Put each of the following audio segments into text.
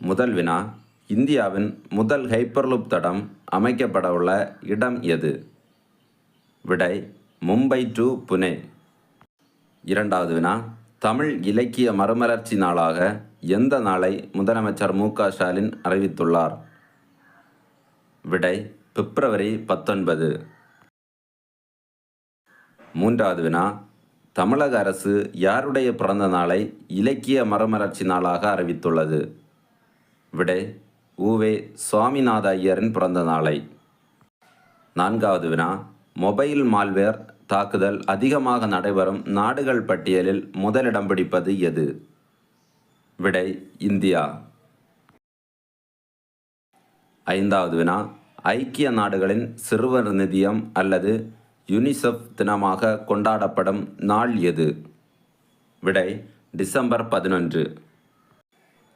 முதல் வினா, இந்தியாவின் முதல் ஹைப்பர்லூப் தடம் அமைக்கப்பட உள்ள இடம் எது? விடை, மும்பை டு புனே. இரண்டாவது வினா, தமிழ் இலக்கிய மறுமலர்ச்சி நாளாக எந்த நாளை முதலமைச்சர் மு.க. ஸ்டாலின் அறிவித்துள்ளார்? விடை, பிப்ரவரி 19. மூன்றாவது வினா, தமிழக அரசு யாருடைய பிறந்த நாளை இலக்கிய மறுமலர்ச்சி நாளாக அறிவித்துள்ளது? விடை, உ.வே. சுவாமிநாத ஐயரின் பிறந்த நாளை. நான்காவது வினா, மொபைல் மால்வேர் தாக்குதல் அதிகமாக நடைபெறும் நாடுகள் பட்டியலில் முதலிடம் பிடிப்பது எது? விடை, இந்தியா. ஐந்தாவது வினா, ஐக்கிய நாடுகளின் சிறுவர் நிதியம் அல்லது யுனிசெஃப் தினமாக கொண்டாடப்படும் நாள் எது? விடை, டிசம்பர் 11.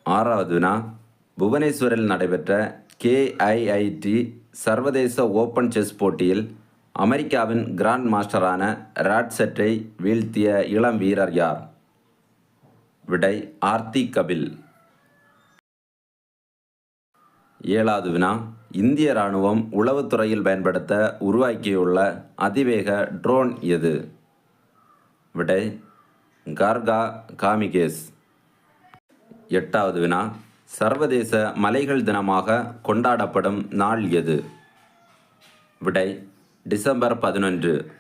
ஆறாவது வினா, புவனேஸ்வரில் நடைபெற்ற KIIT சர்வதேச ஓப்பன் செஸ் போட்டியில் அமெரிக்காவின் கிராண்ட் மாஸ்டரான ராட்செட்டை வீழ்த்திய இளம் வீரர் யார்? விடை, ஆர்த்தி கபில். ஏழாவது வினா, இந்திய இராணுவம் உளவுத்துறையில் பயன்படுத்த உருவாக்கியுள்ள அதிவேக ட்ரோன் எது? விடை, கார்கா காமிகேஸ். எட்டாவது வினா, சர்வதேச மலைகள் தினமாக கொண்டாடப்படும் நாள் எது? விடை, டிசம்பர் 11.